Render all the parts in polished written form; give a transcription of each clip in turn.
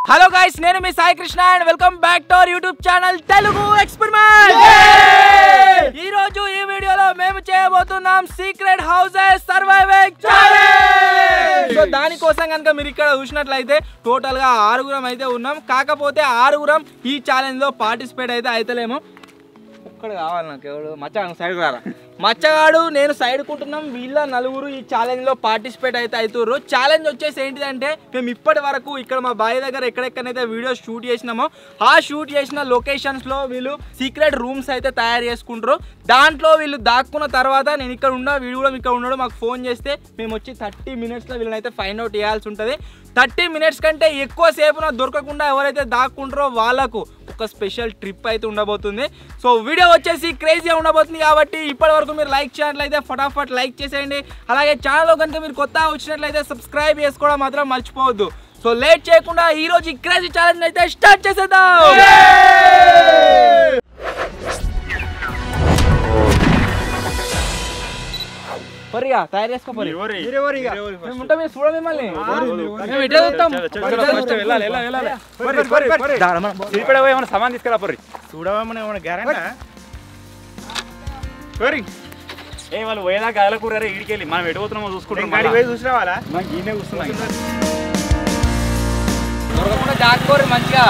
Hello guys, నేను మీ Sai Krishna and welcome back to our YouTube channel Telugu experiment. ఈ రోజు ఈ వీడియోలో మేము చేయబోతున్నాం secret houses surviving challenge. So దానికోసం కనుక మీరు ఇక్కడ చూసినట్లయితే టోటల్ గా 6గురం అయితే ఉన్నాం. కాకపోతే 6గురం ఈ ఛాలెంజ్ లో పార్టిసిపేట్ అయితే అయితలేము. ఒక్కడు కావాలి నాకు, ఎవడు మచ్చగాడు సైడ్ రారా. మచ్చగాడు నేను సైడ్ కుంటున్నాం. వీళ్ళ 4 ఈ ఛాలెంజ్ లో పార్టిసిపేట్ అయితే అవుతుర్రు. ఛాలెంజ్ వచ్చేసి ఏంటిదంటే, మేము ఇప్పటి వరకు ఇక్కడ మా బాయ్ దగ్గర ఎక్కడెక్కడైతే వీడియోస్ షూట్ చేసినామో ఆ షూట్ చేసిన లొకేషన్స్ లో వీళ్ళు సీక్రెట్ రూమ్స్ అయితే తయారు చేసుకుంటారు. దాంట్లో వీళ్ళు దాక్కున్న తర్వాత నేను ఇక్కడ ఉన్నా, వీడు కూడా ఇక్కడ ఉన్నాడు, మాకు ఫోన్ చేస్తే మేము వచ్చి 30 minutes లో వీళ్ళనైతే ఫైండ్ అవుట్ చేయాల్సి ఉంటుంది. 30 minutes కంటే ఎక్కువ సేపు దొరకకుండా ఎవరైతే దాక్కుంటారో వాళ్ళకు ఒక స్పెషల్ ట్రిప్ అయితే ఉండబోతుంది. సో వీడియో వచ్చేసి క్రేజీగా ఉండబోతుంది. కాబట్టి ఇప్పటి వరకు మీరు లైక్ చేసినట్లయితే ఫటాఫట్ లైక్ చేసేయండి. అలాగే ఛానల్లో కనుక మీరు కొత్త వచ్చినట్లయితే సబ్స్క్రైబ్ చేసుకోవడం మాత్రం మర్చిపోవద్దు. సో లేట్ చేయకుండా ఈ రోజు ఈ క్రేజీ ఛాలెంజ్ అయితే స్టార్ట్ చేసేద్దాం. పరిగా తయారు చేసుకోవాలి. చూడ మిమ్మల్ని సామాన్ తీసుకురా పొర్రి చూడమని గ్యారెంటీ ఏ వాళ్ళు పోయేదా గాల కూర ఈడికెళ్ళి మనం ఎటుపోతున్నామో చూసుకుంటాం. చూసిన వాళ్ళ నాకు ఈయనే కూర్చున్నాం. దొరకకుండా దాక్కోరు మంచిగా.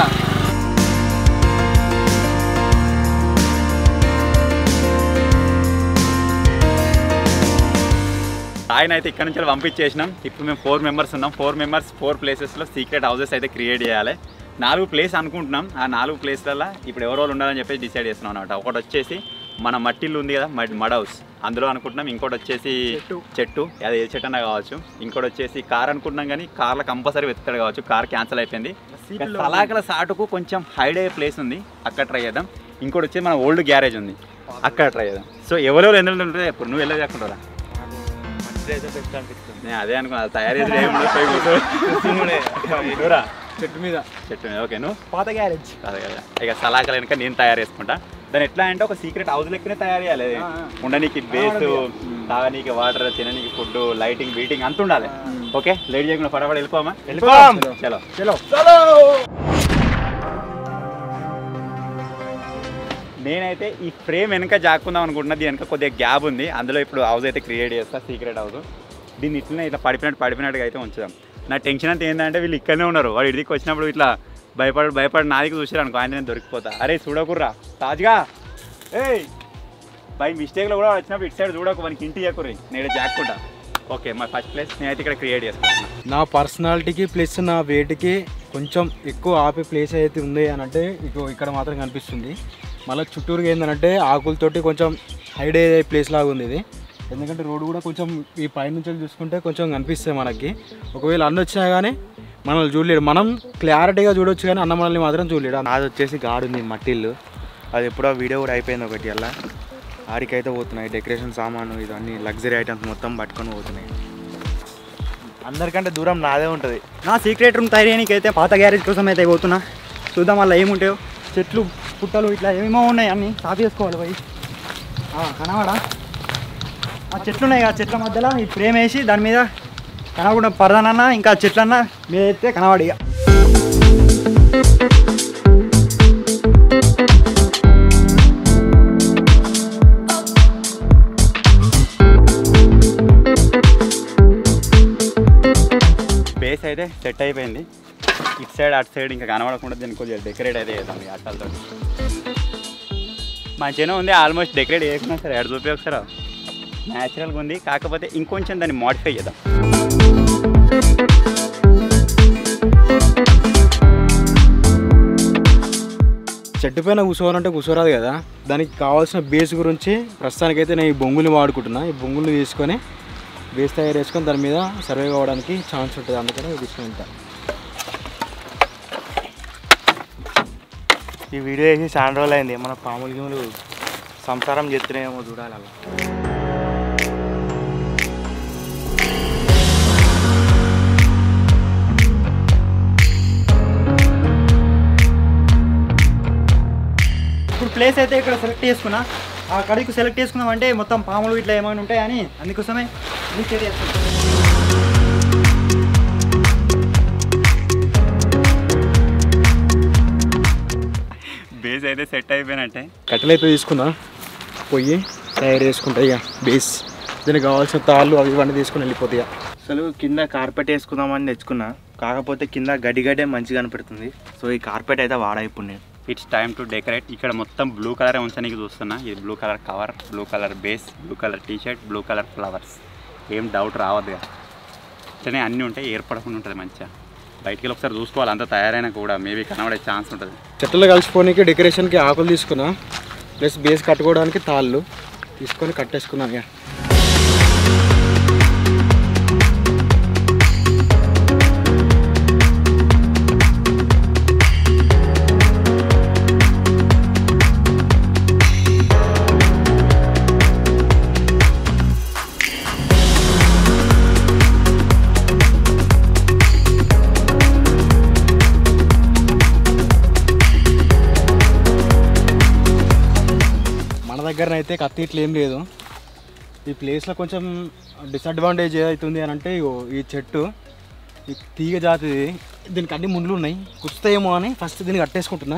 ఆయన అయితే ఇక్కడ నుంచి పంపించేసినాం. ఇప్పుడు మేము 4 members ఉన్నాం. 4 members 4 ప్లేసెస్లో సీక్రెట్ హౌసెస్ అయితే క్రియేట్ చేయాలి. 4 ప్లేస్ అనుకుంటున్నాం. ఆ 4 ప్లేస్లలో ఇప్పుడు ఎవరెవరు ఉండాలని చెప్పేసి డిసైడ్ చేస్తున్నాం అనమాట. ఒకటి వచ్చేసి మన మట్టిల్లు ఉంది కదా, మడ్ హౌస్, అందులో అనుకుంటున్నాం. ఇంకోటి వచ్చేసి చెట్టు, అది ఏ చెట్టు అన్నా కావచ్చు. ఇంకోటి వచ్చేసి కార్ అనుకుంటున్నాం, కానీ కార్లో కంపల్సరీ వెతుకుతాడు కావచ్చు. కార్ క్యాన్సిల్ అయిపోయింది. సలాకల సాటుకు కొంచెం హైడ్ అయ్యే ప్లేస్ ఉంది, అక్కడ ట్రై చేద్దాం. ఇంకోటి వచ్చి మన ఓల్డ్ గ్యారేజ్ ఉంది, అక్కడ ట్రై చేద్దాం. సో ఎవరెవరు ఎందులో ఉంటే ఇప్పుడు నువ్వు వెళ్ళే కాకుండా నేను అదే అనుకున్నా. తయారీ చెట్టు మీద ఓకే. నువ్వు పాత గ్యారేజ్ ఇక సలాకలు వెనక నేను తయారు చేసుకుంటా. దాన్ని ఎట్లా అంటే ఒక సీక్రెట్ హౌస్ లెక్కనే తయారు చేయాలి. ఉండనీకి బేస్, తాగనీకి వాటర్, తిననీకి ఫుడ్, లైటింగ్, బీటింగ్ అంత ఉండాలి. ఓకే, లేట్ చేయకుండా ఫటాఫట్ వెళ్ళిపోమా. చలో చలో చలో. నేనైతే ఈ ఫ్రేమ్ వెనక జాక్కుందాం అనుకుంటున్నా. దీని వెనక కొద్దిగా గ్యాప్ ఉంది, అందులో ఇప్పుడు హౌస్ అయితే క్రియేట్ చేస్తా, సీక్రెట్ హౌస్. దీన్ని ఇట్లనే ఇట్లా పడిపోయినట్టుగా అయితే ఉంచుదాం. నా టెన్షన్ అంతా ఏంటంటే వీళ్ళు ఇక్కడనే ఉన్నారు. వాడు ఇడికి వచ్చినప్పుడు ఇట్లా భయపడి నాదికి చూసారు అనుకో, ఆయన నేను దొరికిపోతా. అరే చూడకుర్రా తాజ్గా, ఏయ్ బై మిస్టేక్లో కూడా వచ్చినప్పుడు ఇటు సైడ్ చూడకు, మనకి ఇంటి చేయకుర్రి, నేను జాక్కుంటా. ఓకే, మా ఫస్ట్ ప్లేస్ నేనైతే ఇక్కడ క్రియేట్ చేసుకుంటున్నా. నా పర్సనాలిటీకి ప్లస్ నా వెయిట్కి కొంచెం ఎక్కువ ఆపే ప్లేస్ అయితే ఉంది అని అంటే ఇక్కడ మాత్రం కనిపిస్తుంది. మళ్ళీ చుట్టూరుగా ఏంటంటే ఆకులతోటి కొంచెం హైడ్ అయ్యే ప్లేస్ లాగా ఉంది ఇది. ఎందుకంటే రోడ్డు కూడా కొంచెం ఈ పైనుంచి చూసుకుంటే కొంచెం కనిపిస్తాయి మనకి. ఒకవేళ అన్న వచ్చినా కానీ మనల్ని చూడలేడు, మనం క్లారిటీగా చూడవచ్చు కానీ అన్న మనల్ని మాత్రం చూడలేడు. నాది వచ్చేసి గాడు ఉంది మట్టిల్లు, అది ఎప్పుడో వీడియో కూడా అయిపోయింది ఒకటి. అలా ఆడికైతే పోతున్నాయి డెకరేషన్ సామాను, ఇవన్నీ లగ్జరీ ఐటమ్స్ మొత్తం పట్టుకొని పోతున్నాయి. అందరికంటే దూరం నాదే ఉంటుంది. నా సీక్రెట్ రూమ్ తయారీ అయితే పాత గ్యారేజ్ కోసం అయితే పోతున్నా. చూద్దాం వల్ల ఏముంటాయో. చెట్లు పుట్టలు ఇట్లా ఏమేమో ఉన్నాయి, అన్నీ సాఫ్ చేసుకోవాలి పోయి. కనవాడా ఆ చెట్లు ఉన్నాయి, ఆ చెట్ల మధ్యలో ఈ ఫ్రేమ్ వేసి దాని మీద కనవకుండా పరదనన్నా ఇంకా చెట్లన్నా మీద అయితే కనవాడు. ఇక బేస్ అయితే సెట్ అయిపోయింది. ఇటు సైడ్ అటు సైడ్ ఇంకా కనబడకుండా దీన్ని కొద్దిగా డెకరేట్ అయితే చేద్దాం ఈ అట్టలతో. మంచిగానే ఉంది, ఆల్మోస్ట్ డెకరేట్ చేయకున్నా సరే. ఎడ చూపి ఒకసారి న్యాచురల్గా ఉంది, కాకపోతే ఇంకొంచెం దాన్ని మోడిఫై చేద్దాం. చెట్టు పైన కూర్చోవాలంటే కూర్చోరాదు కదా, దానికి కావాల్సిన బేస్ గురించి ప్రస్తుతానికైతే నేను ఈ బొంగులు వాడుకుంటున్నా. ఈ బొంగులు తీసుకొని బేస్ తయారు చేసుకొని దాని మీద సర్వే కావడానికి ఛాన్స్ ఉంటుంది, అందుకని తీసుకుంటా. ఈ వీడియో వేసి చాలా రోజులు అయింది, మన పాములు గిములు సంసారం చేస్తున్నాయేమో చూడాలి. అలా ఇప్పుడు ప్లేస్ అయితే ఇక్కడ సెలెక్ట్ చేసుకున్నా. ఆ కడికి సెలెక్ట్ చేసుకున్నాం అంటే మొత్తం పాములు ఇట్లా ఏమైనా ఉంటాయని, అందుకోసమే డిసైడ్ చేసుకున్నాం. అయితే సెట్ అయిపోయినట్టే. కట్టెలు అయితే తీసుకున్నా, పొయ్యి తయారు చేసుకుంటా ఇక బేస్. దీనికి కావాల్సిన తాళ్ళు అవి ఇవన్నీ తీసుకుని వెళ్ళిపోతాయి. అసలు కింద కార్పెట్ వేసుకుందామని తెచ్చుకున్నా, కాకపోతే కింద గడ్డే మంచిగా కనపడుతుంది. సో ఈ కార్పెట్ అయితే వాడా ఇప్పుడు నేను. It's time to decorate. ఇక్కడ మొత్తం బ్లూ కలర్ ఉంచడానికి చూస్తున్నా. ఇది blue colour cover, blue colour base, blue colour T-shirt, blue colour flowers. ఏం డౌట్ రావద్దు కదా, ఇట్లనే అన్నీ ఉంటాయి, ఏర్పడకుండా ఉంటుంది మంచిగా. బయటికి వెళ్ళి ఒకసారి చూసుకోవాలి, అంతా తయారైనా కూడా మేబీ కనబడే ఛాన్స్ ఉంటుంది. చెట్లు కలిసిపోనికి డెకరేషన్కి ఆకులు తీసుకున్నా, ప్లస్ బేస్ కట్టుకోవడానికి తాళ్ళు తీసుకొని కట్టేసుకున్నాను ఇక. దగ్గర అయితే కత్తి ఇట్లా ఏం లేదు. ఈ ప్లేస్లో కొంచెం డిసడ్వాంటేజ్ అవుతుంది అని అంటే ఈ చెట్టు ఈ తీగ జాతిది, దీనికి అన్ని ముళ్ళు ఉన్నాయి, కుస్తాయేమో అని ఫస్ట్ దీన్ని కట్టేసుకుంటున్నా.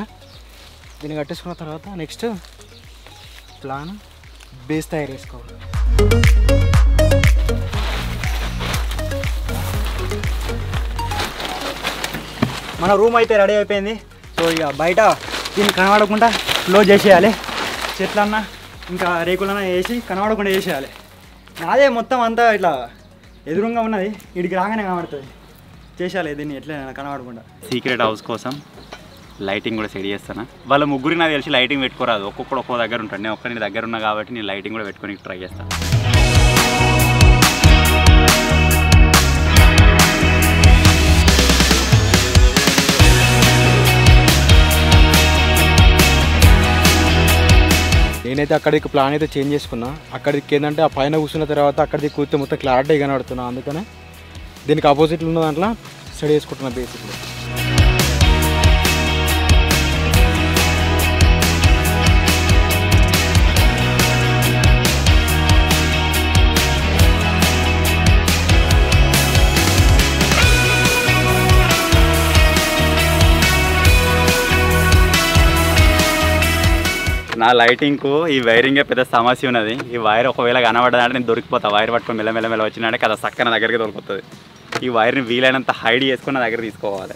దీన్ని కట్టేసుకున్న తర్వాత నెక్స్ట్ ప్లాన్ బేస్ తయారు చేసుకోవాలి. మన రూమ్ అయితే రెడీ అయిపోయింది. సో ఇక బయట దీన్ని కనబడకుండా క్లోజ్ చేసేయాలి. చెట్లన్నా ఇంకా రేకులన్నా వేసి కనబడకుండా చేసేయాలి. నాదే మొత్తం అంతా ఇట్లా ఎదురుగా ఉన్నది, ఇడికి రాగానే కనబడుతుంది. చేసేయాలి దీన్ని ఎట్లా కనబడకుండా. సీక్రెట్ హౌస్ కోసం లైటింగ్ కూడా సెట్ చేస్తాను. వాళ్ళ ముగ్గురికి నాకు తెలిసి లైటింగ్ పెట్టుకోరాదు, ఒక్కొక్కడు ఒక్కో దగ్గర ఉంటాడు. నేను ఒక్కరి దగ్గర ఉన్నా కాబట్టి నేను లైటింగ్ కూడా పెట్టుకొని ట్రై చేస్తాను. నేనైతే అక్కడికి ప్లాన్ అయితే చేంజ్ చేసుకున్నా. అక్కడికి ఏంటంటే ఆ పైన కూర్చున్న తర్వాత అక్కడికి కూర్చొని మొత్తం క్లారిటీ కనబడుతున్నా. అందుకనే దీనికి ఆపోజిట్లో ఉన్న దాంట్లో స్టడీ చేసుకుంటున్నా బేసిక్గా. నా లైటింగ్కు ఈ వైరింగే పెద్ద సమస్య ఉన్నది. ఈ వైర్ ఒకవేళ కనబడ్డదంటే నేను దొరికిపోతా. వైర్ పట్టుకొని మెల్లమెల్ల వచ్చినాడే కదా చక్కన దగ్గరికి దొరుకుతుంది. ఈ వైర్ని వీలైనంత హైడ్ చేసుకుని నా దగ్గర తీసుకోవాలి.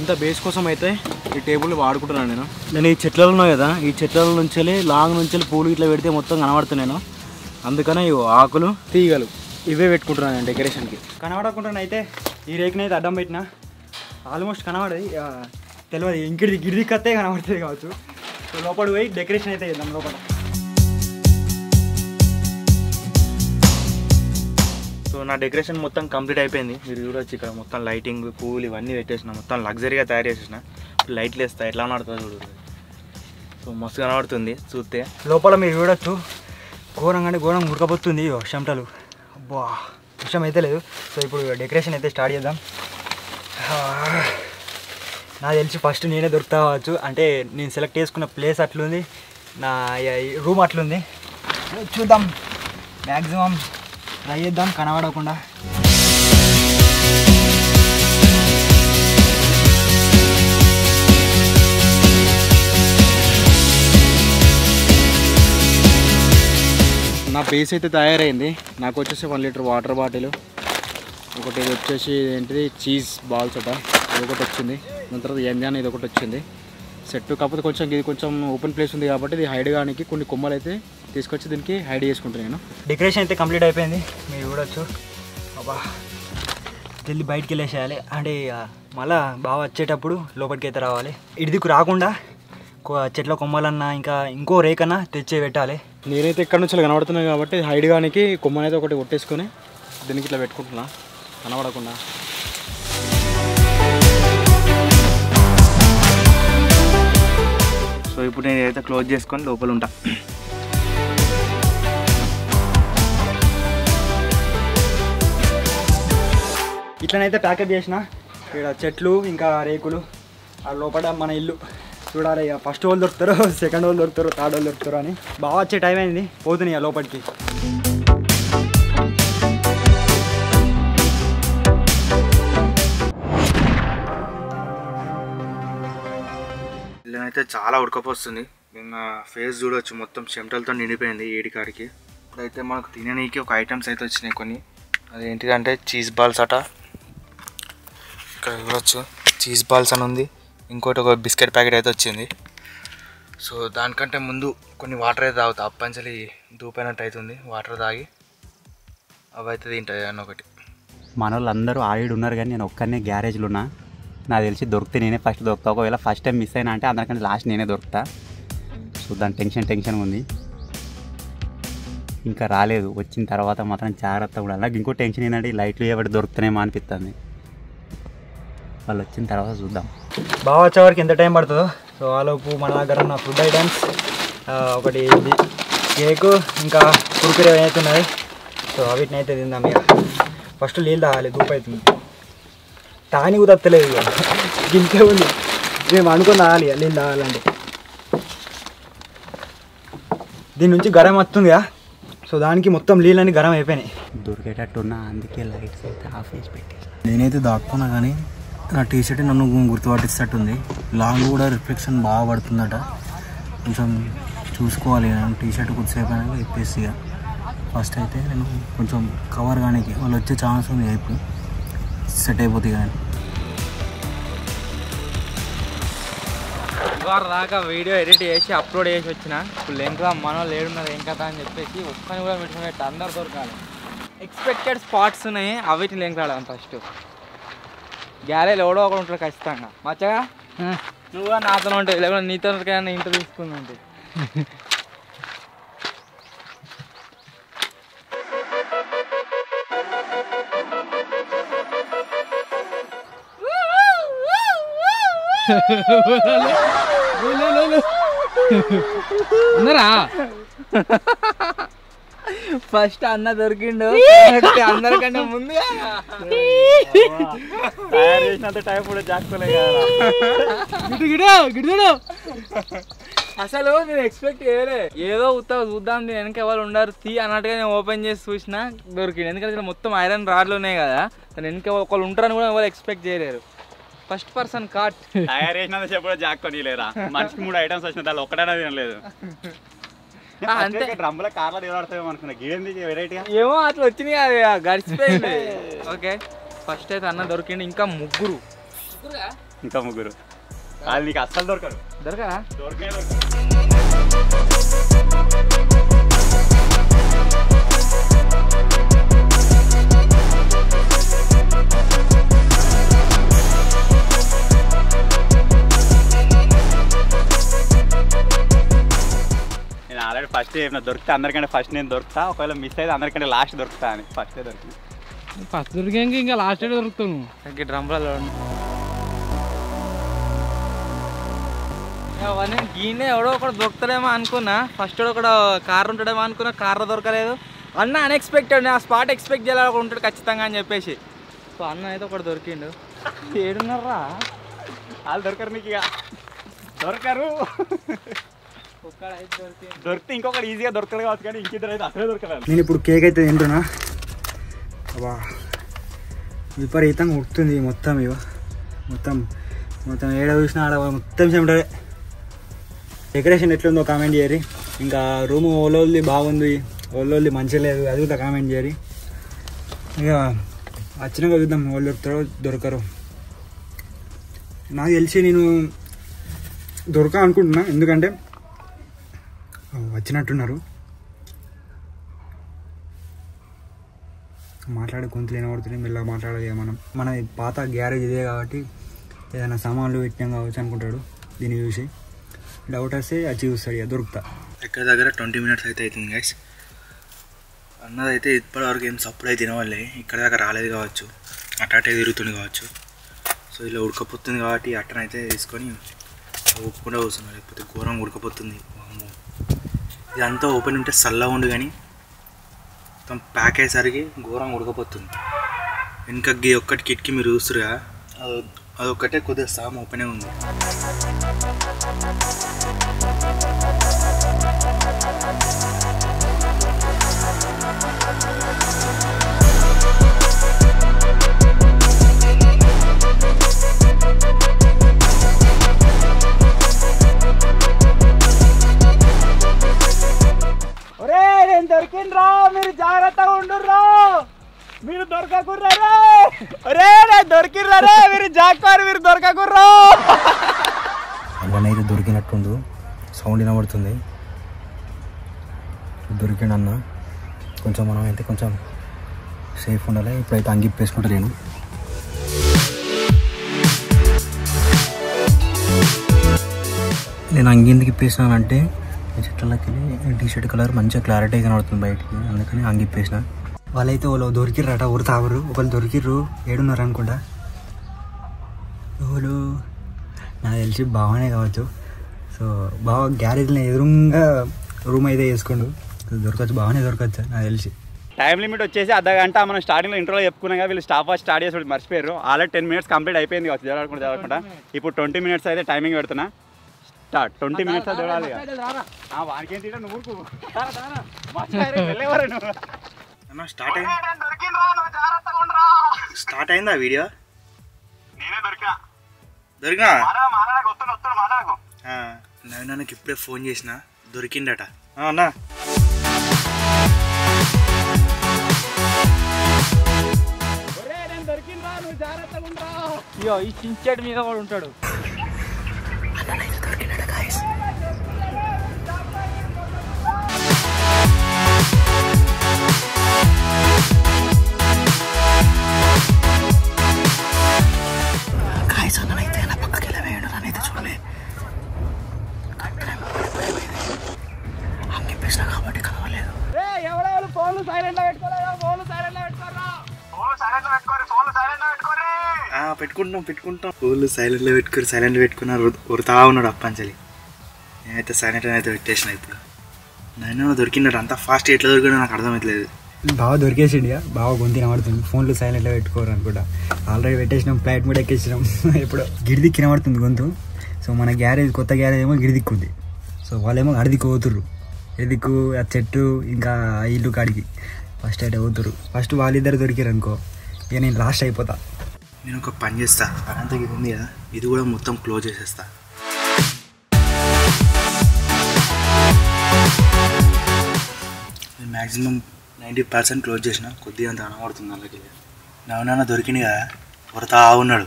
ఇంత బేస్ కోసం అయితే ఈ టేబుల్ వాడుకుంటున్నాను నేను ఈ చెట్లలో ఉన్నాయి కదా, ఈ చెట్ల నుంచి లాంగ్ నుంచి పూలు ఇట్లా పెడితే మొత్తం కనబడుతున్నాను. అందుకనే ఆకులు తీగలు ఇవే పెట్టుకుంటున్నాను నేను డెకరేషన్కి. కనబడకుండా అయితే ఈ రేకుని అయితే అడ్డం పెట్టినా ఆల్మోస్ట్ కనబడది, తెలియదు ఇంకిడి గిడిది కత్తే కనబడుతుంది కావచ్చు. సో లోపల పోయి డెకరేషన్ అయితే చేద్దాం లోపల. సో నా డెకరేషన్ మొత్తం కంప్లీట్ అయిపోయింది. మీరు చూడొచ్చు ఇక్కడ మొత్తం లైటింగ్ పూలు ఇవన్నీ పెట్టేసిన, మొత్తం లగ్జరీగా తయారు చేసేసిన. లైట్లు వేస్తా ఎట్లా కనబడుతుంది చూడు. సో మస్తు కనబడుతుంది చూస్తే. లోపల మీరు చూడొచ్చు ఘోరంగానే ఘోరం ఉడకపోతుంది చెమటలు. అబ్బా విషయం అయితే లేదు. సో ఇప్పుడు డెకరేషన్ అయితే స్టార్ట్ చేద్దాం. నాకు తెలిసి ఫస్ట్ నేనే దొరుకుతా కావచ్చు, అంటే నేను సెలెక్ట్ చేసుకున్న ప్లేస్ అట్లుంది, నా రూమ్ అట్లుంది. చూద్దాం, మ్యాక్సిమం ట్రై చేద్దాం కనబడకుండా. నా బేస్ అయితే తయారైంది. నాకు వచ్చేసి 1 లీటర్ వాటర్ బాటిల్, ఒకటి ఇది వచ్చేసి ఏంటిది చీజ్ బాల్స్ అట, ఇది ఒకటి వచ్చింది. దాని తర్వాత ఎంజాన్ ఇది ఒకటి వచ్చింది సెట్. కాకపోతే కొంచెం ఇది కొంచెం ఓపెన్ ప్లేస్ ఉంది కాబట్టి ఇది హైడ్ కానికి కొన్ని కొమ్మలు అయితే తీసుకొచ్చి దీనికి హైడ్ చేసుకుంటాను నేను. డెకరేషన్ అయితే కంప్లీట్ అయిపోయింది, మీరు చూడొచ్చు. అబ్బా జల్దీ బయటికి వెళ్ళేసేయాలి, అంటే మళ్ళీ బాగా వచ్చేటప్పుడు లోపలికి అయితే రావాలి. ఇడిదికు రాకుండా చెట్ల కొమ్మలన్నా ఇంకా ఇంకో రేకన్నా తెచ్చే పెట్టాలి. నేనైతే ఇక్కడ నుంచి కనబడుతున్నాను కాబట్టి హైడ్ కానికి కొమ్మనైతే ఒకటి కొట్టేసుకొని దీనికి ఇట్లా పెట్టుకుంటున్నా కనబడకుండా. సో ఇప్పుడు నేను అయితే క్లోజ్ చేసుకొని లోపల ఉంటా. ఇట్లనైతే ప్యాకప్ చేసిన. ఇక్కడ చెట్లు ఇంకా రేకులు, ఆ లోపల మన ఇల్లు చూడాలి. ఇక ఫస్ట్ వాళ్ళు దొరుకుతారు, సెకండ్ వాళ్ళు దొరుకుతారు, థర్డ్ వాళ్ళు దొరుకుతారు అని. బాగా వచ్చే టైం అయింది, పోతున్నాయి లోపలికి. అయితే చాలా ఉడకపోస్తుంది. నిన్న ఫేస్ చూడవచ్చు, మొత్తం చెమటలతో నిండిపోయింది ఏడికాడికి. ఇప్పుడైతే మనకు తిననీకి ఒక ఐటమ్స్ అయితే వచ్చినాయి కొన్ని. అదేంటిదంటే చీజ్ బాల్స్ అట, ఇక్కడ చూడవచ్చు చీజ్ బాల్స్ అని ఉంది. ఇంకోటి ఒక బిస్కెట్ ప్యాకెట్ అయితే వచ్చింది. సో దానికంటే ముందు కొన్ని వాటర్ అయితే తాగుతా. అప్పంచలి దూపైనట్టు అవుతుంది, వాటర్ తాగి అవి అయితే తింటుంది అన్న ఒకటి. మన వాళ్ళందరూ ఆడిడు ఉన్నారు కానీ నేను ఒక్కనే గ్యారేజ్లో ఉన్నా. నాకు తెలిసి దొరికితే నేనే ఫస్ట్ దొరుకుతా. ఒకవేళ ఫస్ట్ టైం మిస్ అయినా అంటే అందరికంటే లాస్ట్ నేనే దొరుకుతా. సో దాని టెన్షన్ ఉంది. ఇంకా రాలేదు, వచ్చిన తర్వాత మాత్రం జాగ్రత్త కూడా. నాకు ఇంకో టెన్షన్ ఏంటంటే ఈ లైట్లు ఎవరు దొరుకుతానేమో అనిపిస్తుంది. వాళ్ళు వచ్చిన తర్వాత చూద్దాం. బాగా వచ్చేవరకు ఎంత టైం పడుతుందో. సో ఆలోపు మన దగ్గర ఉన్న ఫుడ్ ఐటమ్స్ ఒకటి కేకు ఇంకా కురుకురే అయితే ఉన్నాయి. సో వీటిని అయితే తిందాం. ఇక ఫస్ట్ నీళ్ళు తాగాలి, దూపు అవుతుంది. తాని కుదరలేదు, ఇక గింతే ఉంది. మేము అనుకుని తాగాలి నీళ్ళు తాగాలంటే. దీని నుంచి గరం వస్తుందిగా, సో దానికి మొత్తం నీళ్ళని గరం అయిపోయినాయి. దొరికేటట్టున్నా, అందుకే లైట్స్ అయితే ఆఫ్ చేసి పెట్టేసి. నేనైతే దాక్కున్నా కానీ నా టీ షర్ట్ నన్ను గుర్తుపట్టిస్తట్టుంది. లాంగ్ కూడా రిఫ్లెక్షన్ బాగా పడుతుందట. కొంచెం చూసుకోవాలి. నేను టీ షర్ట్ కొద్దిసేపు అయినా ఇప్పేసి ఫస్ట్ అయితే నేను కొంచెం కవర్ కానీ వాళ్ళు వచ్చే ఛాన్స్ ఉంది. ఇప్పుడు సెట్ అయిపోతుంది కానీ వారు దాకా వీడియో ఎడిట్ చేసి అప్లోడ్ చేసి వచ్చిన. ఇప్పుడు లెంక్లా మన వాళ్ళు ఏడున్నారు ఏం కదా అని చెప్పేసి ఒక్కని కూడా పెట్టుకునేట్టు అందరు దొరకాలి. ఎక్స్పెక్టెడ్ స్పాట్స్ ఉన్నాయి, అవిటిని లింక్ రావడం. ఫస్ట్ గ్యారేజ్ ఎవడో ఒకడు ఉంటాడు ఖచ్చితంగా. మచ్చగా నువ్వు నాతో ఉంటాయి, లేకపోతే నీతో ఇంటర్ తీసుకుంది ఉంటుంది. ఉన్నారా ఫస్ట్ అన్న దొరికిండు అందరికంటే ముందుగా. తయారు చేసినంత టైం కూడా జాక్కోలే అసలు నేను ఎక్స్పెక్ట్ చేయలే. ఏదో ఉత్తా చూద్దాం నేను వెనక ఎవరు ఉండరు తీ అన్నట్టుగా నేను ఓపెన్ చేసి చూసిన, దొరికింది. ఎందుకంటే మొత్తం ఐరన్ రాడ్లు ఉన్నాయి కదా, తను వెనక ఒకళ్ళు ఉంటారని కూడా ఎవరు ఎక్స్పెక్ట్ చేయలేరు. First person cut. తయారు చేసినంత సేపు కూడా జాక్కొని లేరా. మనిషికి 3 ఐటమ్స్ వచ్చిన దాన్ని ఒక్కడైనా తినలేదు. అంటే డ్రమ్ముల కార్లో నిలబడతామేమో అనుకున్నా. గేమ్ వెరైటీగా ఏమో అట్లా వచ్చినాయి, అది గడిచిపోయింది. ఓకే ఫస్ట్ అయితే అన్న దొరికింది. ఇంకా ముగ్గురు వాళ్ళు నీకు అస్సలు దొరకరు. దొరకరా? దొరికే ఆల్రెడీ ఫస్ట్ చెప్పిన దొరికితే అందరికంటే ఫస్ట్ నేను దొరుకుతా. ఒకవేళ మిస్ అయితే అందరికంటే లాస్ట్ దొరుకుతా అని. ఫస్టే దొరికింది. ఫస్ట్ దొరికాక ఇంకా లాస్ట్ దొరుకుతాను. డ్రమ్లలో అవన్నీ గీనే ఎవడో ఒకటి దొరుకుతాడేమో అనుకున్నా. ఫస్ట్ ఒకడు కార్ ఉంటాడేమో అనుకున్నా, కార్లో దొరకలేదు. అన్న అన్ఎక్స్పెక్టెడ్, ఆ స్పాట్ ఎక్స్పెక్ట్ చేయాలి ఒకటి ఉంటాడు ఖచ్చితంగా అని చెప్పేసి. సో అన్న అయితే ఒకటి దొరికిండు. ఏడున్నారా వాళ్ళు దొరకరు, నీకు ఇక దొరకరు. దొరికితే ఇంకొకటి ఈజీగా దొరకదు కావచ్చు, కానీ ఇంకిద్దరు అయితే అసలే దొరకలేదు. నేను ఇప్పుడు కేక్ అయితే తింటున్నా. అబ్బా విపరీతంగా ఉడుతుంది మొత్తం. ఇవ మొత్తం ఏడ చూసినా ఆడ మొత్తం చెమటదే. డెకరేషన్ ఎట్లుందో కామెంట్ చేయరి. ఇంకా రూమ్ ఓలోది బాగుంది, ఓలోది మంచిగా లేదు, అది కూడా కామెంట్ చేయరి. ఇక వచ్చినాక చూద్దాం వాళ్ళు దొరుకుతారో దొరకరు. నాకు తెలిసి నేను దొరక అనుకుంటున్నా, ఎందుకంటే వచ్చినట్టున్నారు. మాట్లాడే గొంతులు వినబడుతుంది, మెల్లగా మాట్లాడాలి. మన పాత గ్యారేజ్ ఇదే కాబట్టి ఏదైనా సామాన్లు పెట్టినాం కావచ్చు అనుకుంటాడు. దీన్ని చూసి డౌట్ వస్తే అది చూస్తాడు, ఇక దొరుకుతా. ఎక్కడ దగ్గర 20 minutes అయితే అవుతుంది గైస్. అన్నదైతే ఇప్పటివరకు ఏం సప్పుడు అయితే తినవాళ్ళే, ఇక్కడ దాకా రాలేదు కావచ్చు, అట్టే తిరుగుతుంది కావచ్చు. సో ఇలా ఉడకపోతుంది కాబట్టి అట్టనైతే తీసుకొని ఒప్పుకుండా కూర్చున్నాను, లేకపోతే ఘోరంగా ఉడకపోతుంది. అమ్మో, ఇదంతా ఓపెన్ ఉంటే చల్లగా ఉండు, కానీ మొత్తం ప్యాక్ అయ్యేసరికి ఘోరంగా ఉడకపోతుంది. వెనక ఒక్కటి కిటికీ మీరు చూస్తురుగా, అదొక్కటే కొద్దిగా సామ్ ఓపెనే ఉంది. నేను దొరికిండ్రా, మీరు జాగ్రత్తగా ఉండుర్రా, మీరు దొరకకుర్రా రే, నేను దొరికిర్రా రే, మీరు జాగ్రత్త, మీరు దొరకకుర్రా. అన్నైతే దొరికినట్టుండు, సౌండ్ వినబడుతుంది. దొరికిండు అన్న. కొంచెం మనం అయితే కొంచెం సేఫ్ ఉండాలి. ఇప్పుడైతే అంగిప్పేసుకుంటా నేను అంగి ఎందుకు ఇప్పేసినానంటే చెట్లకి టీ షర్ట్ కలర్ మంచిగా క్లారిటీ కనబడుతుంది బయటికి, అందుకని అంగిప్పేసిన. వాళ్ళైతే వాళ్ళు దొరికిర్రట, ఊరు తావరు. ఒకళ్ళు దొరికిర్రు, ఏడున్నారు అనుకుంటా. వాళ్ళు నాకు తెలిసి బాగానే కావచ్చు. సో బాగా గ్యారేజ్లో ఎదురుగా రూమ్ అయితే వేసుకోండు, దొరకచ్చు, బాగానే దొరకచ్చు నాకు తెలిసి. టైం లిమిట్ వచ్చేసి అర్ధ గంట. మనం స్టార్టింగ్లో ఇంట్రోలో చెప్పుకున్నాం కదా, వీళ్ళు స్టాప్ వాచ్ స్టార్ట్ చేసి మర్చిపోయారు. ఆల్రెడీ 10 minutes కంప్లీట్ అయిపోయింది కావచ్చు జరగకుండా. ఇప్పుడు 20 minutes అయితే టైమింగ్ పెడుతున్నా. స్టార్ట్ 20 minutes చూడాలి. వానికి నువ్వు స్టార్ట్ అయిందా వీడియో? దొరికినా నవీనానికి ఇప్పుడే ఫోన్ చేసిన, దొరికిండట అన్నా. అయ్యో, ఈ చించెట్ మీద వాడు ఉంటాడు. పెట్టుకుంటాం ఫోన్లు సైలెంట్లో పెట్టుకున్నారు. ఉరుతా ఉన్నాడు అప్పంచలి. నేనైతే సైలెంట్ అయితే పెట్టేసిన. ఇప్పుడు నైనా దొరికినాడు, అంత ఫాస్ట్ ఎట్లా దొరికాడో నాకు అర్థమవుతలేదు. బాగా దొరికేసిండిగా, బాగా గొంతు వినబడుతుంది. ఫోన్లు సైలెంట్లో పెట్టుకోరు అనుకుంటా. ఆల్రెడీ పెట్టేసినాం, ఫ్లైట్ కూడా ఎక్కేసినాం. ఇప్పుడు గిడిదిక్కి వినబడుతుంది గొంతు. సో మన గ్యారేజ్, కొత్త గ్యారేజ్ ఏమో గిడిదిక్కుంది. సో వాళ్ళేమో అడిదిక్కు పోతుర్రు. ఎదిక్కు ఆ చెట్టు ఇంకా ఇల్లు కాడికి ఫస్ట్ అయితే పోతుర్రు. ఫస్ట్ వాళ్ళిద్దరు దొరికారు అనుకో, ఇక నేను లాస్ట్ అయిపోతా. నేను ఒక పని చేస్తా, అనంతకి ఇది ఉంది కదా, ఇది కూడా మొత్తం క్లోజ్ చేసేస్తా. నేను మ్యాక్సిమం 90% క్లోజ్ చేసిన, కొద్దిగా అంత కనబడుతుంది వాళ్ళకి. నవనాన్న దొరికింది కదా, కొరతా ఉన్నాడు.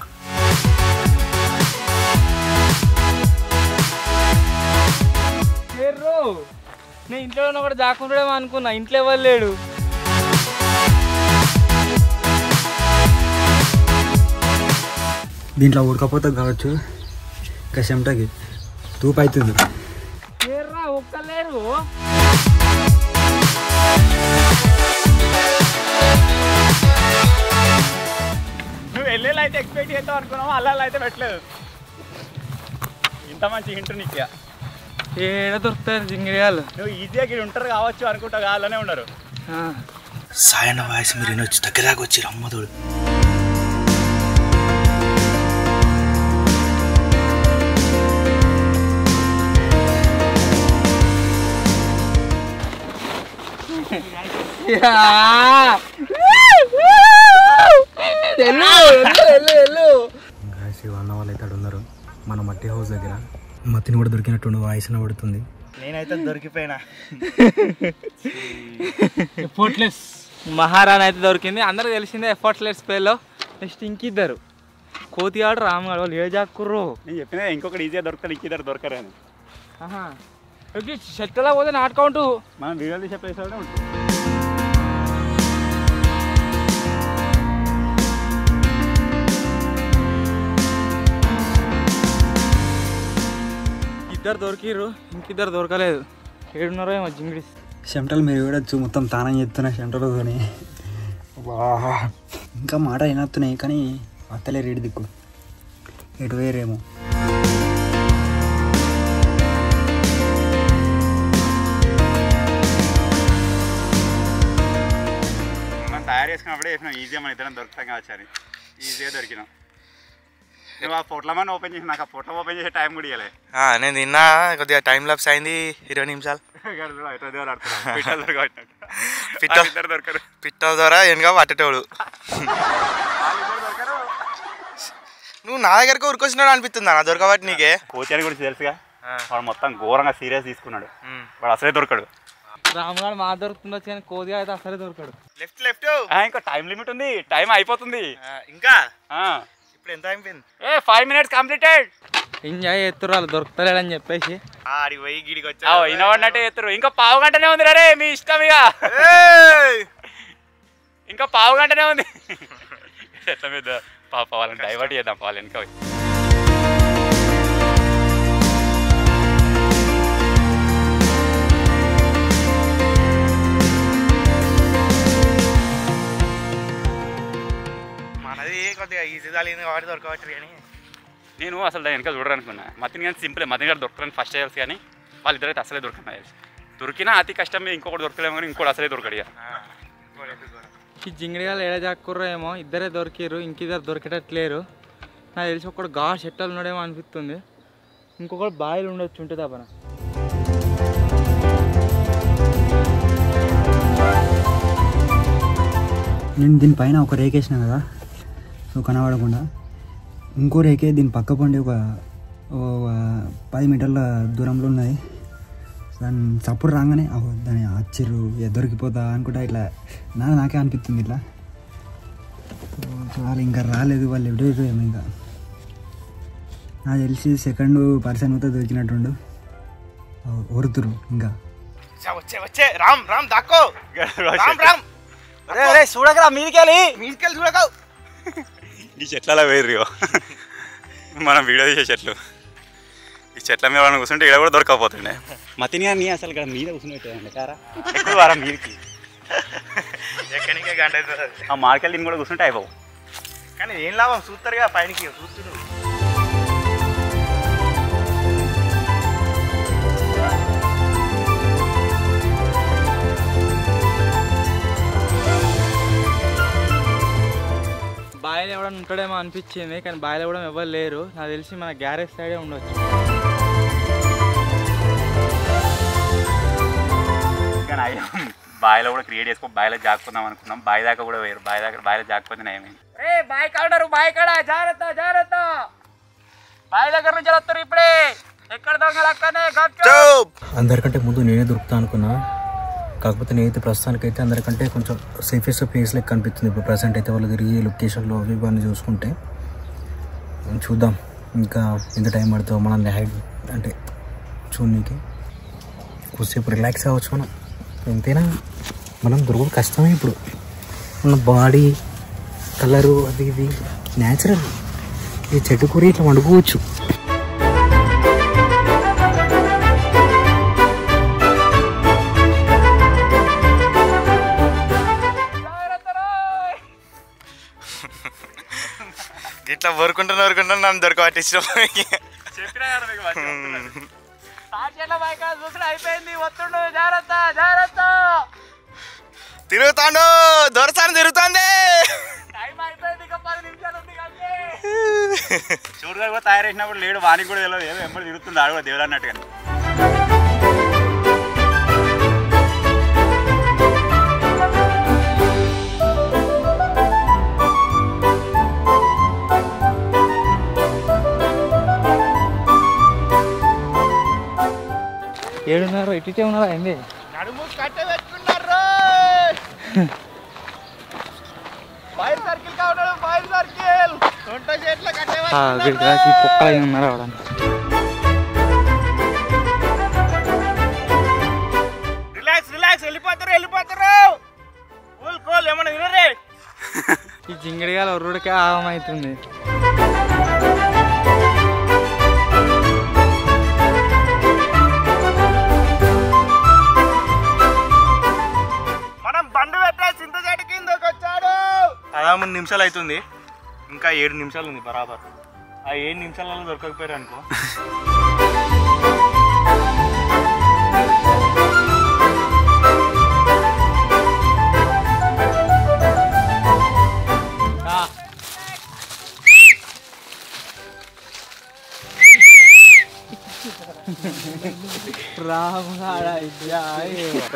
నేను ఇంట్లో ఉన్న కూడా దాక్కుంటాడేమో అనుకున్నా, ఇంట్లో ఎవరు లేడు. దీంట్లో ఉడకపోతే కావచ్చు, ఇంకా చెమటకి తూపు అవుతుంది. ఒక్కలేరు. నువ్వు వెళ్ళేలా అయితే ఎక్స్పెక్ట్ చేస్తావు అనుకున్నావు, అలా అయితే పెట్టలేదు. ఇంత మంచి హింట్ నీకు ఏడ దొరుకుతారు జింగిరియాలు. నువ్వు ఈజీగా ఇక్కడ ఉంటారు కావచ్చు అనుకుంటా, అలానే ఉన్నారు. సాయన్న వాయిస్ మీరు వినొచ్చు, దగ్గర దాకా వచ్చి రమ్మతోడు. అన్న వాళ్ళు అయితే ఉన్నారు మన మట్టి హౌస్ దగ్గర. మత్తిని కూడా దొరికినట్టు వాయిస్ పడుతుంది. నేనైతే దొరికిపోయినా. ఎఫర్ట్లెస్ మహారాణి అయితే దొరికింది. అందరికి తెలిసిందే ఎఫర్ట్లెస్ పేలో. నెక్స్ట్ ఇంకిద్దరు కోతిగాడు, రాముగాడు, వాళ్ళు ఏ జాక్కుర్రు. నేను చెప్పినా ఇంకొకటి ఈజీగా దొరుకుతాడు, ఇంకిద్దరు దొరకరు అని. చెట్లలో పోతే నాట్ కౌంట్. మనం వీడియో తీసే ప్లేస్ లోనే ఉంటుంది. ఇద్దరు దొరికిర్రు, ఇంకిద్దరు దొరకలేదు. ఏడున్నారో ఏమో జింగిడిస్. చెమటలు మీరు చూడొచ్చు, మొత్తం తానం చేస్తున్నా చెమటలతోని. ఇంకా మాట వినొస్తున్నాయి కానీ అత్తలే రేటు దిక్కు ఎటు వేరేమో. మనం తయారు చేసుకున్నప్పుడే చెప్పినాం ఈజీగా మన ఇద్దరం దొరుకుతాం కావచ్చు అని. ఈజీగా దొరికినాం. నువ్వు ఆ పొట్లమని ఓపెన్ చేసి నాకు ఆ పొట్ల ఓపెన్ చేసే టైం కూడా ఇవ్వలే. నేను తిన్నా, కొద్దిగా టైం లాప్స్ అయింది 20 నిమిషాలు. పిట్టల ద్వారా వెనుక పట్టేటోడు. నువ్వు నా దగ్గరకు ఉరికొచ్చినాడు అనిపిస్తుందా నా దొరకబట్టి నీకే? కోచారి గురించి తెలుసుగా, వాడు మొత్తం ఘోరంగా సీరియస్ తీసుకున్నాడు. వాడు అసలే దొరకడు. రామ్గాడు మా దొరుకుతుందో కానీ కోదిగా అయితే అసలే దొరకడు. లెఫ్ట్ లెఫ్ట్ ఇంకా టైం లిమిట్ ఉంది, టైం అయిపోతుంది. ఇంకా ఇప్పుడు ఎంత అయిపోయింది? 5 minutes కంప్లీటెడ్. ఎంజాయ్ చేస్తున్నారు వాళ్ళు దొరుకుతలేడని చెప్పేసి. ఆడికి పోయి గిడికి వచ్చా వినబడినట్టే చేస్తారు. ఇంకా పావు గంటనే ఉంది రే, మీ ఇష్టం ఇక. ఇంకా పావు గంటనే ఉంది. ఎట్లా మీద వాళ్ళని డైవర్ట్ చేద్దాం వాళ్ళ వెనక. మనది కొద్దిగా ఈజీ కలిగింది కాబట్టి దొరకవచ్చు. కానీ నేను అసలు దాని వెనక చూడరనుకున్నా. మతిని కానీ సింపుల్, మతిని గారు దొరకడానికి ఫస్ట్ తెలుసు. కానీ వాళ్ళిద్దరైతే అసలే దొరకలేదు. దొరికినా అతి కష్టం మీద ఇంకొకటి దొరకలేము, కానీ ఇంకోటి అసలే దొరకడు. ఈ జింగిడిగాలు ఏడ జాక్కుర్రో ఏమో, ఇద్దరే దొరికిర్రు, ఇంకిద్దరు దొరికేటట్లేరు. నాకు తెలిసి ఒకడు ఘాట్ చెట్టలు ఉన్నాడేమో అనిపిస్తుంది. ఇంకొకటి బాయిలు ఉండొచ్చు, ఉంటుంది అప్పన. నేను దీనిపైన ఒక రేక్ వేసిన కదా, సో కనబడకుండా. ఇంకో రేకే దీని పక్క పండి ఒక 10 మీటర్ల దూరంలో ఉన్నది. దాని చప్పుడు రాగానే దాని ఆశ్చర్యం దొరికిపోతా అనుకుంటా ఇట్లా నాకే అనిపిస్తుంది ఇట్లా. వాళ్ళు ఇంకా రాలేదు, వాళ్ళు ఎప్పుడైతే ఏమో. ఇంకా నాకు తెలిసి సెకండ్ పర్సన్ అయితే దొరికినట్టుండు. ఒరుతురు ఇంకా వచ్చే వచ్చే రామ్ రామ్ దాక్కో రామ్ రామ్ చూడకరా మీదికెళ్ళి చూడక. ఈ చెట్లలో వేరు మనం వీడియో తీసే చెట్లు. ఈ చెట్ల మీద వాళ్ళని కూర్చుంటే ఇక్కడ కూడా దొరకకపోతుండే. మతిని కానీ అసలు ఇక్కడ మీద కూర్చుని కారా ఎక్కువ వారా మీదికి ఎక్కడికే గంట అవుతుంది. ఆ మార్కెట్ దీన్ని కూడా కూర్చుంటే అయిపోవు. కానీ ఏం లాభం చూస్తారుగా పైనకి చూస్తున్నారు. బాయిలు ఎవడన్నా ఉంటాడేమో అనిపించింది, కానీ బాయిలు కూడా ఎవరు లేరు. నాకు తెలిసి మన గ్యారేజ్ సైడే ఉండొచ్చు. కానీ బాయిలో కూడా క్రియేట్ చేసుకో, బాయిలో జాక్కుందాం అనుకున్నాం. బాయి దాకా కూడా వేరు, బాయిలో జాకపోతే ఏమైంది. బాయ్ కాడరు, బాయ్ కాడ జాగ్రత్త జాగ్రత్త. బాయి దగ్గర నుంచి వస్తారు ఇప్పుడే. ఎక్కడ దొంగలు అక్కనే. అందరికంటే ముందు నేనే దొరుకుతా అనుకున్నా, కాకపోతే నేనైతే ప్రస్తుతానికైతే అందరికంటే కొంచెం సేఫెస్ట్ ప్లేస్ లెక్క కనిపిస్తుంది ఇప్పుడు ప్రజెంట్ అయితే. వాళ్ళు తిరిగి లొకేషన్లో ఇవన్నీ చూసుకుంటే చూద్దాం ఇంకా ఎంత టైం పడుతుందో మనల్ని హైడ్ అంటే చూడడానికి. కొద్దిసేపు రిలాక్స్ అవ్వచ్చు మనం. ఎంతైనా మనం దొరకడం కష్టమే ఇప్పుడు. మన బాడీ కలరు అది ఇది న్యాచురల్. ఈ చెట్టు కూర ఇట్లా వండుకోవచ్చు. ఇట్లా వరుకుంటున్నా నన్ను దొరకబట్టి అయిపోయింది. వస్తుండు, జాగ్రత్త జాగ్రత్త. తిరుగుతాడు దొరసాను తిరుగుతుంది. టైం అయిపోయింది, ఇంకా 10 నిమిషాలు ఉంది. చూడగా తయారు చేసినప్పుడు లేడు, వానికి కూడా తెలియదు. ఏదో ఎంబడి తిరుగుతుంది ఆడు దేవుడు అన్నట్టుగా. ఏడున్నారు, ఇట్టే ఉన్నారా ఏంది? నడుము కట్ట పెట్టుకున్నారు. ఫైర్ సర్కిల్ కావడం, ఫైర్ సర్కిల్ తొంట చెట్ల కట్టే పొక్కలు ఉన్నారా అవడానికి. Relax relax. వెళ్ళిపోతారు. Cool cool. ఏమన్నా వినరే? ఈ జింగిడిగాల ఒర్రుడికే ఆగం అవుతుంది. మనం బండి పెట్టే చింత చెట్టు కిందకి వచ్చాడు. 13 నిమిషాలు అవుతుంది, ఇంకా 7 నిమిషాలు ఉంది బరాబర్. ఆ 7 నిమిషాలలో దొరకకపోయారు అనుకో.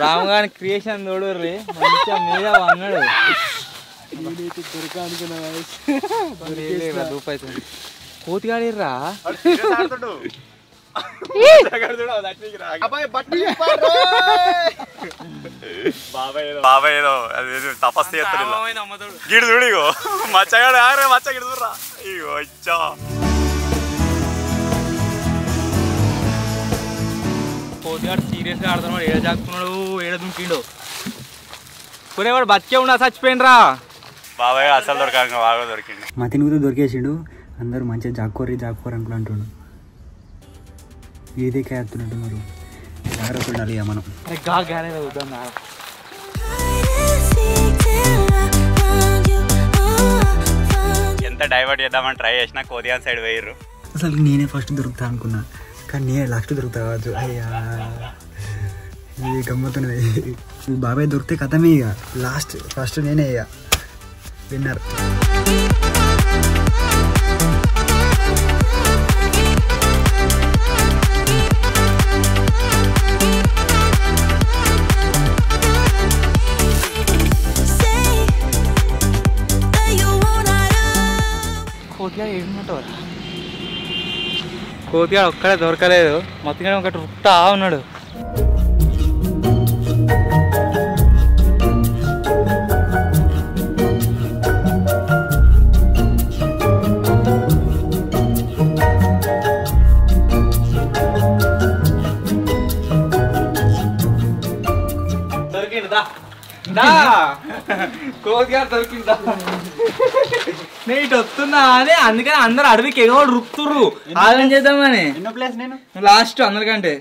రాముగాని క్రియేషన్ చూడుర్రి, మంచిగా మీద అన్నాడు. దూపైతుంది. కోతిగాడిర్రా బాబాయ్ ఏదో అది తపస్సు చేస్తాడు గిడు చూడు ఇగో మచ్చగాడు ఆరే మచ్చ గిడు చూడరా ఇగో ఇచ్చా కోతిగాడు సీరియస్గా ఆడుతున్నాడు. ఏడ జాక్కున్నాడు, ఏడ దుంకిండు. కొనేవాడు బతికే ఉన్నా చచ్చిపోయినరా. బాబాయ్ అసలు దొరక బాగా దొరికిండు. మా తినుగుతూ దొరికేసిండు. అందరూ మంచిగా జాక్కోరి అనుకుని అంటుండు. ఇదే కాస్తున్నట్టు మరి జాగ్రత్త ఉండాలి ఇక మనం. అరే గా గానే వద్దా ఎంత డైవర్ట్ చేద్దామని ట్రై చేసినా కోదియాన్ సైడ్ వేయరు. అసలు నేనే ఫస్ట్ దొరుకుతా అనుకున్నా, కానీ నేనే లాస్ట్ దొరుకుతా కావచ్చు. అయ్యా ఇది గమ్మతున్నది. బాబాయ్ దొరికితే కథమే ఇక. ఫస్ట్ నేనే ఇక విన్నర్. కోతిగాడు ఒక్కడే దొరకలేదు. మొత్తం ఒకటి రుక్తా ఉన్నాడు. దొరికిందా కోతిగాడు దొరికిందా? నేను ఇటు వస్తున్నా అని అందుకని అందరు అడవికి ఎగవాడు రుక్తుర్రు. ఆలోచన చేద్దామని లాస్ట్ అందరికంటే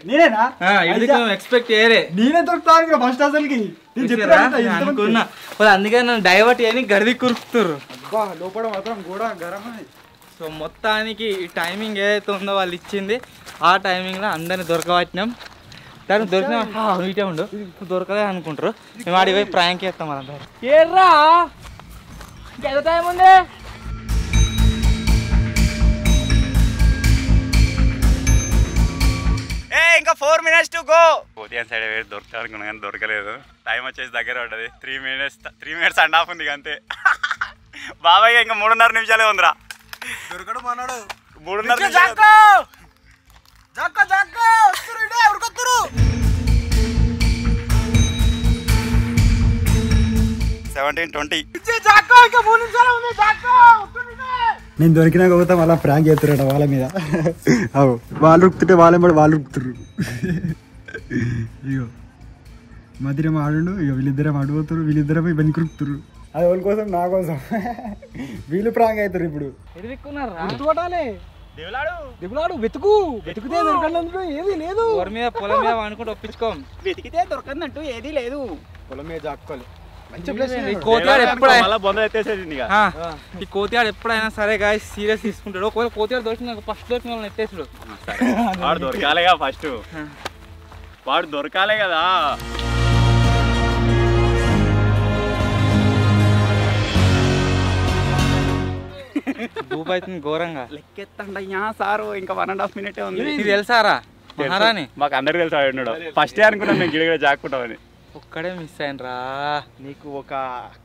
ఎక్స్పెక్ట్ చేయలే. నేనే దొరుకుతా ఫస్ట్ అసలుకి అనుకున్నా. అందుకని నన్ను డైవర్ట్ చేయని గడిది కురుకుతుర్రు. లోపల మాత్రం కూడా గరం. సో మొత్తానికి ఈ టైమింగ్ ఏదైతే ఉందో వాళ్ళు ఇచ్చింది ఆ టైమింగ్లో అందరిని దొరకబట్టినాం. దానికి దొరికిన నీటే ఉండు, దొరకలే అనుకుంటారు. మేము ఆడి పోయి ప్రాంక్ చేస్తాం వాళ్ళందరూ. ఏర్రా ఎంత టైం ఉంది? ఇంకా 4 minutes to go. కోతియాన్ సైడ్ వేరు దొరకాలనుకున్నా కానీ దొరకలేదు. టైం వచ్చేసి దగ్గర పడ్డది. 3 minutes అండ్ హాఫ్ ఉంది అంతే. బాబాయ్ ఇంకా 3.5 నిమిషాలే ఉందిరా. దొరకడు మన్నాడు 3.5 17:20. నేను దొరికినా పోతా మళ్ళీ ప్రాంక్ చేస్తున్నా వాళ్ళ మీద. అవు వాళ్ళు రుక్కుతుంటే వాళ్ళు రుక్కుతుర్రు. ఇగో మధ్యలో ఆడు, ఇక వీళ్ళిద్దరే ఆడిపోతారు, వీళ్ళిద్దరే పోయి వెనక్కి రుక్కుతుర్రు. అది వాళ్ళ కోసం నా కోసం వీళ్ళు ప్రాంక్ అవుతారు. ఇప్పుడు వెతుకుతే దొరకండి ఏది లేదు. మీద పొలం మీద అనుకుంటే ఒప్పించుకోం. వెతికితే దొరకందంటూ ఏది లేదు. పొలం మీద జాక్కోవాలి. ఈ కోతిగాడు ఎప్పుడైనా సరే గాయస్ సీరియస్ తీసుకుంటాడు. ఒకవేళ కోతిగాడు దొరికిన ఫస్ట్ దొరికిన వాళ్ళని ఎత్తేసాడు. వాడు దొరకాలేగా ఫస్ట్, వాడు దొరకాలే కదా. దూపు అవుతుంది ఘోరంగా. లెక్కెత్తండయ్యా సారు, ఇంకా 1.5 minutes ఉంది. ఇది తెలుసారా మహారాణి? మాకు అందరికి తెలుసా ఉన్నాడు. ఫస్ట్ అనుకున్నాను నేను గిడగడ జాక్కుంటామని. ఒక్కడే మిస్ అయినరా. నీకు ఒక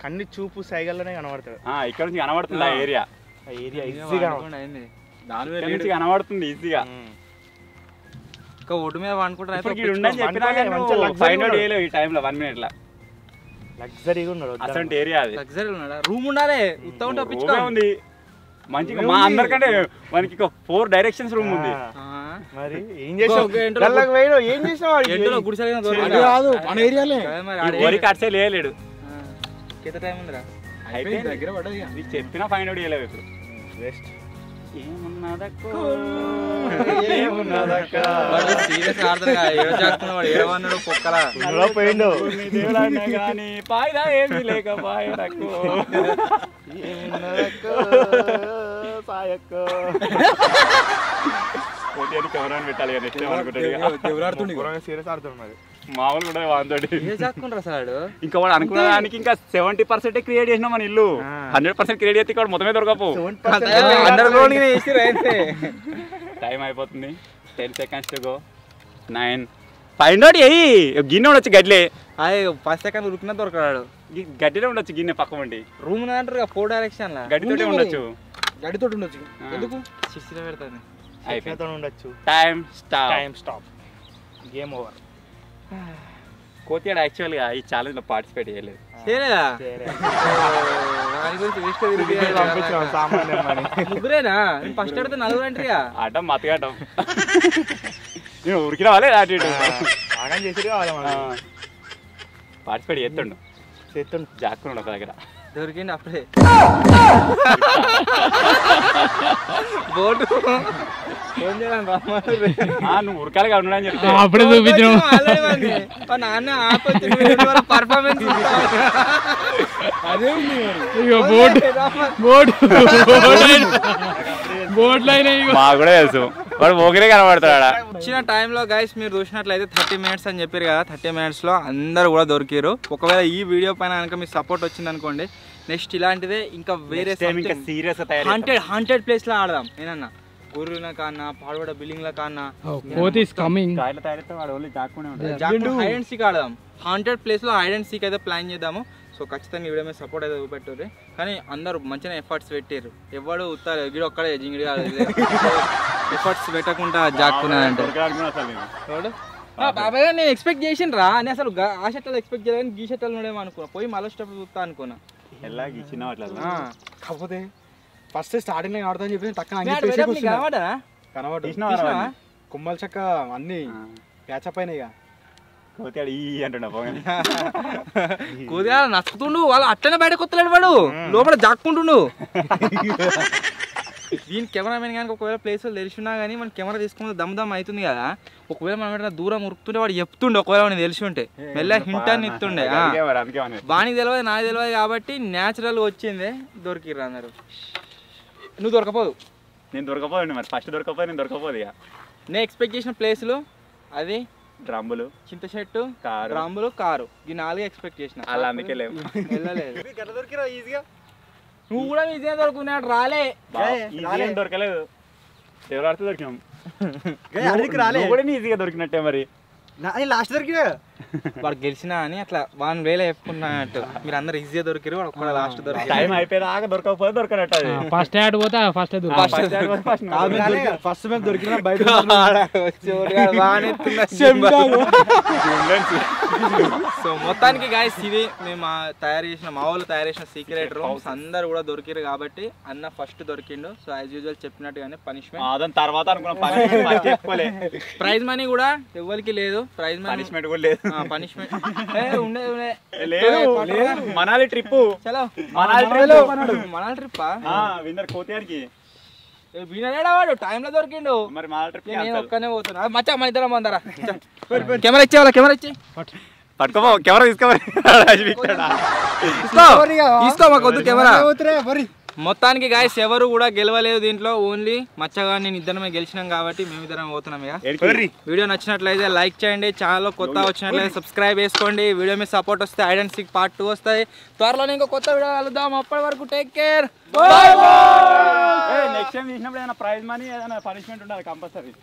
కన్ను చూపు సైగల్లోనే కనబడతాడు. ఇక్కడ నుంచి కనబడుతుంది ఆ ఏరియా. నుంచి కనబడుతుంది ఈజీగా. ఇంకా ఒడ్డు మీద అనుకుంటా ఫైండ్ అవుట్ చేయలేవు ఈ టైంలో 1 minute. లగ్జరీగా ఉన్నాడు అసలు ఏరియా. అది లగ్జరీ ఉన్నాడా? రూమ్ ఉండాలి ఉంది మంచిగా. మా అందరికంటే మనకి 4 directions రూమ్ ఉంది. మరి ఏం చేసావు? ఏం చేసావు? వరికి అట్సే లేలేడు. ఎంత టైం ఉందిరా? అయితే దగ్గర పడ్డది. నీకు చెప్పినా ఫైండ్ అవుట్ చేయలేవు. ఇప్పుడు బెస్ట్ పోయిండు కానీ పాయిదా ఏమి లేకపోయకు కెమెరాని పెట్టాలి. సీరియస్ ఆడుతున్నాడు మరి. మామూలు కూడా వాంతోటి ఇంకా వాడు అనుకున్న దానికి ఇంకా 70% క్రియేట్ చేసినా మన ఇల్లు. 100% క్రియేట్ చేస్తే ఇక్కడ మొత్తమే దొరకపు. టైం అయిపోతుంది. 10 seconds to go. 9. Find out అయ్యి గిన్నె ఉండొచ్చు గడ్లే. 5 seconds ఉరికినా దొరకడాడు. గడ్డిలో ఉండొచ్చు గిన్నె పక్క ఉండి. రూమ్ అంటారు 4 direction గడ్డితోటే ఉండొచ్చు. గడ్డితో ఉండొచ్చు. ఎందుకు శిస్తిలో పెడతాను అయిపోయింది. ఉండొచ్చు. Time time stop, game over. కోతియాడు యాక్చువల్గా ఈ ఛాలెంజ్లో పార్టిసిపేట్ చేయలేదు. చేయలేదా? వాని గురించి వేస్ట్ ముగ్గురేనా? ఫస్ట్ అడితే నలుగురు అంటారుగా. ఆటం మతగటం నేను ఊరికి రావాలి అటు ఇటు బాగా చేసేది కావాలి మనం. పార్టిసిపేట్ చేస్తుండు చేస్తుండు. జాక్కున్నాడు ఒక దగ్గర. దొరికింది అప్పుడే బోటు. ఏం చేయాలని నువ్వు ఉరకాలిగా ఉన్నాడని చెప్తే అప్పుడే చూపించాం. నాన్న పర్ఫార్మెన్స్ అదే ఉంది బోట్ బోట్ బోట్ లైన్ మా కూడా తెలుసు వాడు ఓగిరే కనబడతాడా. ఇచ్చిన టైంలో గైస్ మీరు చూసినట్లయితే 30 minutes అని చెప్పారు కదా. 30 minutes లో అందరు కూడా దొరికారు. ఒకవేళ ఈ వీడియో పైన కనుక మీ సపోర్ట్ వచ్చింది అనుకోండి, నెక్స్ట్ ఇలాంటిదే ఇంకా వేరే సీరియస్ 100 ప్లేస్ లో ఆడదాం. ఏనన్నా ఊర్ల కాన్నా పాడబడ బిల్డింగ్ ల కాన్నా కోతి is coming. Hide and seek ఆడదాం. 100 ప్లేస్ లో హైడ్ అండ్ సీక్ అయితే ప్లాన్ చేద్దాము. సో ఖచ్చితంగా వీడియో మీద సపోర్ట్ అయితే చూపెట్టారు. కానీ అందరూ మంచిగా ఎఫర్ట్స్ పెట్టారు. ఎవడు ఉత్తారు గిడి ఒక్కడే జింగిడి ఎఫర్ట్స్ పెట్టకుండా జాక్కున్నాడంటే బాబాయ్ గారు నేను ఎక్స్పెక్ట్ చేసిండ్రా అని. అసలు ఆ షర్ట్లు ఎక్స్పెక్ట్ చేయలేదు, గీ షర్ట్లు ఉండేమో అనుకున్నా. పోయి మళ్ళీ వచ్చేటప్పుడు చూస్తా అనుకున్నా. కాకపోతే ఫస్ట్ స్టార్టింగ్ లో ఆడతా అని చెప్పి టక్కన కనబడా కుమ్మల చక్క అన్ని ప్యాచప్ అయినాయి. కోతియాడు ఈ అంటున్నా కొద్దిగా నచ్చుతుండు. వాళ్ళు అట్లనే బయటకు వస్తలేడు, వాడు లోపల జాక్కుంటుండు. దీని కెమెరామెన్ కానీ ఒకవేళ ప్లేస్ తెలిసినా కానీ మన కెమెరా తీసుకుంటే దమ్ అవుతుంది కదా. ఒకవేళ మనం దూరం ఉరుకుతుంటే వాడు చెప్తుండే. ఒకవేళ మనకి తెలిసి ఉంటే మెల్ల హింట్ అని ఇస్తుండే. బానికి తెలియదు, నాకు తెలియదు కాబట్టి న్యాచురల్ వచ్చిందే దొరికిర్రు అందరు. నువ్వు దొరకపోదు. నేను దొరకపోదు. మరి ఫస్ట్ దొరకపోదు, నేను దొరకపోదు. ఇక నేను ఎక్స్పెక్ట్ చేసిన ప్లేసులు అది డ్రమ్ములు, చింత చెట్టు, డ్రమ్ములు, కారు. ఈ 4 ఎక్స్పెక్ట్ చేసిన. అలా అందుకే లేవు. వెళ్ళలేదు. నువ్వు కూడా ఈజీగా దొరుకుతున్నాడు. రాలే దొరకలేదు. ఎవరు ఆడితే దొరికినాం. ఈజీగా దొరికినట్టే. మరి లాస్ట్ దొరికినా వాడు గెలిచినా అని అట్లా 1 వేల చెప్పుకున్నట్టు. మీరు అందరు ఈజీగా దొరికిరు, వాడు ఒక్కడ లాస్ట్ దొరికి. టైం అయిపోయేదాకా దొరకకపోతే దొరకనట్టు. ఫస్ట్ యాడ్ పోతే ఫస్ట్ ఫస్ట్ మేము దొరికిన బయట సో మొత్తానికి గాయస్ ఇది మేము మా వాళ్ళు తయారు చేసిన సీక్రెట్ రూమ్స్. అందరు కూడా దొరికిరు కాబట్టి అన్న ఫస్ట్ దొరికిండు. సో యాజ్ యూజువల్ చెప్పినట్టుగానే పనిష్మెంట్ తర్వాత ప్రైజ్ మనీ కూడా ఎవరికి లేదు. ప్రైజ్ పనిష్మెంట్ కూడా లేదు. Punishment Manali trip. Manali trip winner కోతియాడికి వినలేడావాడు టైంలో దొరికిండు. మరి మనాలి ట్రిప్ నేను ఒక్కనే పోతున్నా. మచ్చా మన ఇద్దరం అందరా కెమెరా ఇచ్చేవాళ్ళ కెమెరా ఇచ్చి పట్టుకోమో కెమెరా తీసుకోవాలి. తీసుకో మాకు వద్దు కెమెరా. మొత్తానికి గాయస్ ఎవరు కూడా గెలవలేదు దీంట్లో. ఓన్లీ మచ్చగా నేను ఇద్దరమే గెలిచినాం కాబట్టి మేమిద్దరం పోతున్నాం. వీడియో నచ్చినట్లయితే లైక్ చేయండి. ఛానల్ కొత్త వచ్చినట్లయితే సబ్స్క్రైబ్ చేసుకోండి. వీడియో మీద సపోర్ట్ వస్తే హైడ్ అండ్ సీక్ పార్ట్ 2 వస్తాయి. త్వరలోనే ఇంకో కొత్త వీడియో కలుద్దాం. అప్పటి వరకు టేక్ కేర్. నెక్స్ట్ టైం తీసినప్పుడు ఏదైనా ప్రైజ్ మనీ ఏదైనా పనిష్మెంట్ ఉండాలి కంపల్సరీ.